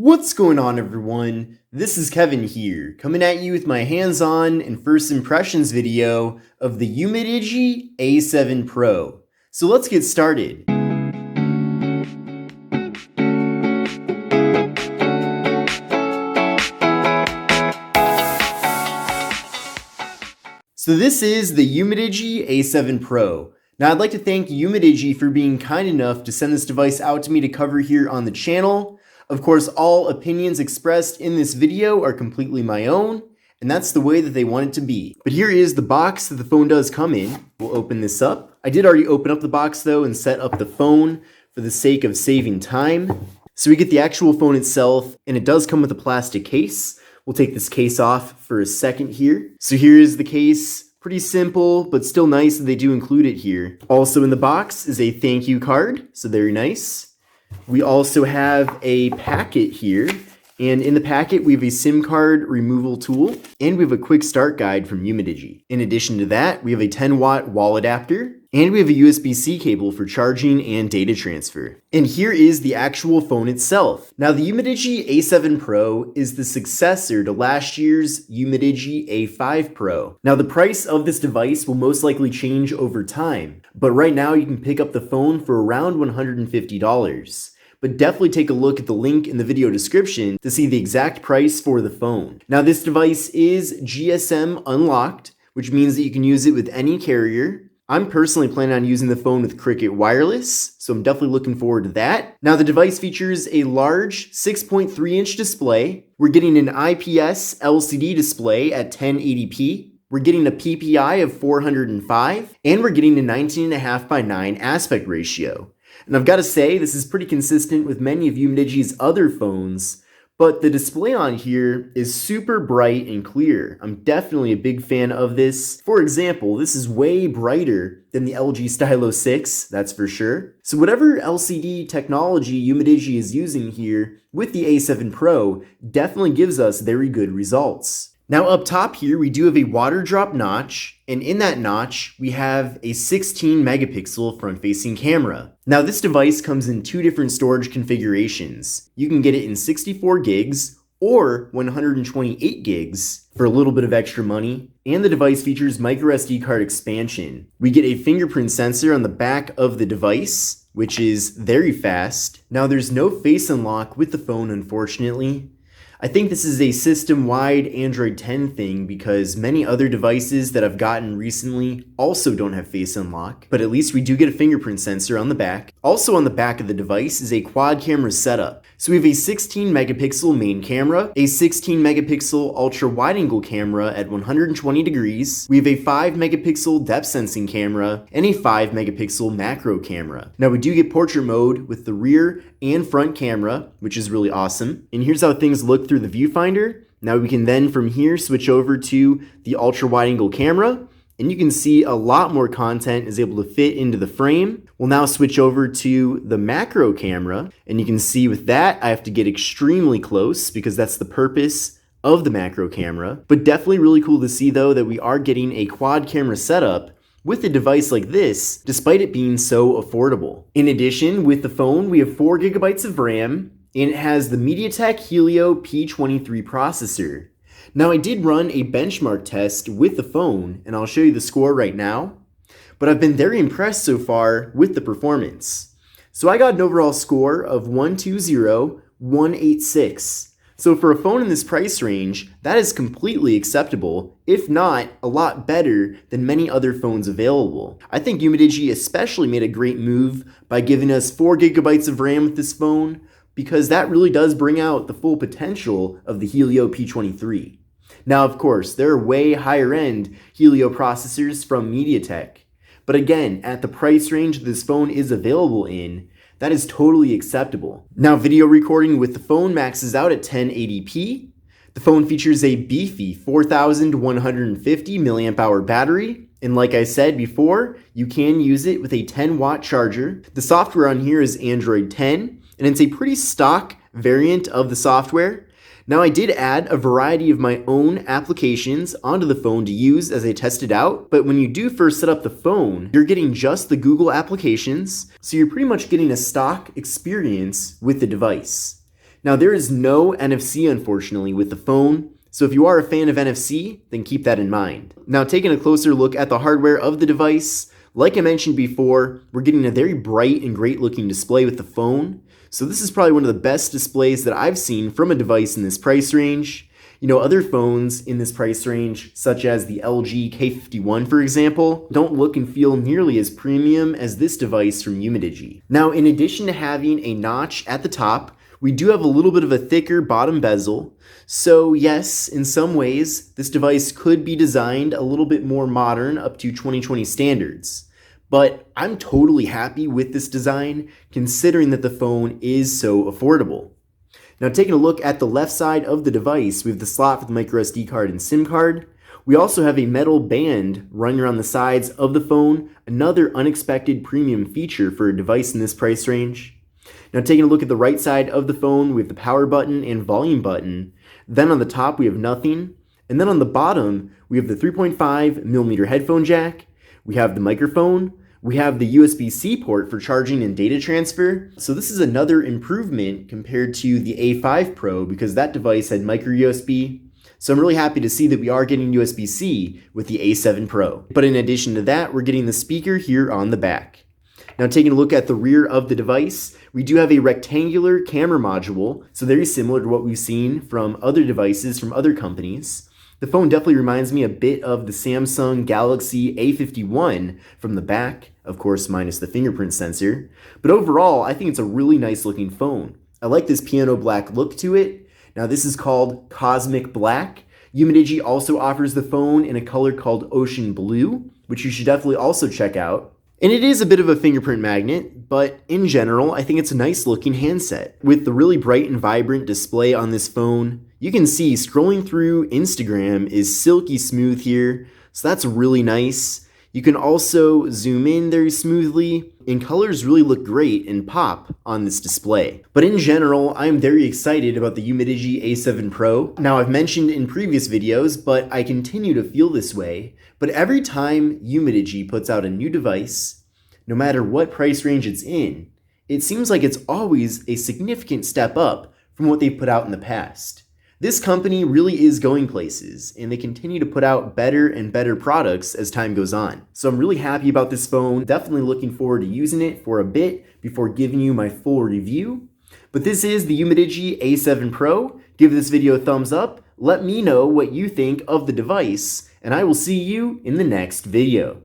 What's going on, everyone? This is Kevin here, coming at you with my hands-on and first impressions video of the Umidigi A7 Pro. So let's get started. So this is the Umidigi A7 Pro. Now I'd like to thank Umidigi for being kind enough to send this device out to me to cover here on the channel. Of course, all opinions expressed in this video are completely my own, and that's the way that they want it to be. But here is the box that the phone does come in. We'll open this up. I did already open up the box though and set up the phone for the sake of saving time. So we get the actual phone itself, and it does come with a plastic case. We'll take this case off for a second here. So here is the case. Pretty simple, but still nice that they do include it here. Also in the box is a thank you card, so very nice. We also have a packet here, and in the packet we have a SIM card removal tool, and we have a quick start guide from Umidigi. In addition to that, we have a 10-watt wall adapter, and we have a USB-C cable for charging and data transfer. And here is the actual phone itself. Now, the Umidigi A7 Pro is the successor to last year's Umidigi A5 Pro. Now, the price of this device will most likely change over time, but right now you can pick up the phone for around $150. But definitely take a look at the link in the video description to see the exact price for the phone. Now, this device is GSM unlocked, which means that you can use it with any carrier. I'm personally planning on using the phone with Cricket Wireless, so I'm definitely looking forward to that. Now, the device features a large 6.3-inch display. We're getting an IPS LCD display at 1080p. We're getting a PPI of 405, and we're getting a 19.5 by 9 aspect ratio. And I've got to say, this is pretty consistent with many of Umidigi's other phones, but the display on here is super bright and clear. I'm definitely a big fan of this. For example, this is way brighter than the LG Stylo 6, that's for sure. So whatever LCD technology Umidigi is using here with the A7 Pro definitely gives us very good results. Now up top here, we do have a water drop notch, and in that notch, we have a 16 megapixel front-facing camera. Now this device comes in two different storage configurations. You can get it in 64 gigs or 128 gigs for a little bit of extra money, and the device features microSD card expansion. We get a fingerprint sensor on the back of the device, which is very fast. Now there's no face unlock with the phone, unfortunately. I think this is a system-wide Android 10 thing because many other devices that I've gotten recently also don't have face unlock, but at least we do get a fingerprint sensor on the back. Also on the back of the device is a quad camera setup. So we have a 16 megapixel main camera, a 16 megapixel ultra wide angle camera at 120 degrees. We have a 5 megapixel depth sensing camera and a 5 megapixel macro camera. Now we do get portrait mode with the rear and front camera, which is really awesome. And here's how things look through the viewfinder. Now we can then from here switch over to the ultra wide angle camera, and you can see a lot more content is able to fit into the frame. We'll now switch over to the macro camera, and you can see with that I have to get extremely close because that's the purpose of the macro camera. But definitely really cool to see though that we are getting a quad camera setup with a device like this, despite it being so affordable. In addition, with the phone, we have 4 gigabytes of RAM, and it has the MediaTek Helio P23 processor. Now, I did run a benchmark test with the phone, and I'll show you the score right now, but I've been very impressed so far with the performance. So I got an overall score of 120,186. So for a phone in this price range, that is completely acceptable, if not a lot better than many other phones available. I think Umidigi especially made a great move by giving us 4 gigabytes of RAM with this phone, because that really does bring out the full potential of the Helio P23. Now, of course, there are way higher end Helio processors from MediaTek, but again, at the price range this phone is available in, that is totally acceptable. Now, video recording with the phone maxes out at 1080p. The phone features a beefy 4150 milliamp hour battery, and like I said before, you can use it with a 10-watt charger. The software on here is Android 10, and it's a pretty stock variant of the software. Now, I did add a variety of my own applications onto the phone to use as I test it out, but when you do first set up the phone, you're getting just the Google applications, so you're pretty much getting a stock experience with the device. Now there is no NFC unfortunately with the phone, so if you are a fan of NFC, then keep that in mind. Now taking a closer look at the hardware of the device, like I mentioned before, we're getting a very bright and great looking display with the phone. So this is probably one of the best displays that I've seen from a device in this price range. You know, other phones in this price range, such as the LG K51 for example, don't look and feel nearly as premium as this device from Umidigi. Now in addition to having a notch at the top, we do have a little bit of a thicker bottom bezel. So yes, in some ways, this device could be designed a little bit more modern up to 2020 standards. But I'm totally happy with this design, considering that the phone is so affordable. Now taking a look at the left side of the device, we have the slot for the microSD card and SIM card. We also have a metal band running around the sides of the phone, another unexpected premium feature for a device in this price range. Now taking a look at the right side of the phone, we have the power button and volume button. Then on the top we have nothing. And then on the bottom, we have the 3.5mm headphone jack. We have the microphone. We have the USB-C port for charging and data transfer. So this is another improvement compared to the A5 Pro because that device had micro USB. So I'm really happy to see that we are getting USB-C with the A7 Pro. But in addition to that, we're getting the speaker here on the back. Now taking a look at the rear of the device, we do have a rectangular camera module, so very similar to what we've seen from other devices from other companies. The phone definitely reminds me a bit of the Samsung Galaxy A51 from the back, of course minus the fingerprint sensor. But overall, I think it's a really nice looking phone. I like this piano black look to it. Now this is called Cosmic Black. Umidigi also offers the phone in a color called Ocean Blue, which you should definitely also check out. And it is a bit of a fingerprint magnet, but in general, I think it's a nice looking handset. With the really bright and vibrant display on this phone, you can see scrolling through Instagram is silky smooth here, so that's really nice. You can also zoom in very smoothly, and colors really look great and pop on this display. But in general, I am very excited about the Umidigi A7 Pro. Now I've mentioned in previous videos, but I continue to feel this way, but every time Umidigi puts out a new device, no matter what price range it's in, it seems like it's always a significant step up from what they've put out in the past. This company really is going places, and they continue to put out better and better products as time goes on. So I'm really happy about this phone, definitely looking forward to using it for a bit before giving you my full review. But this is the Umidigi A7 Pro. Give this video a thumbs up, let me know what you think of the device, and I will see you in the next video.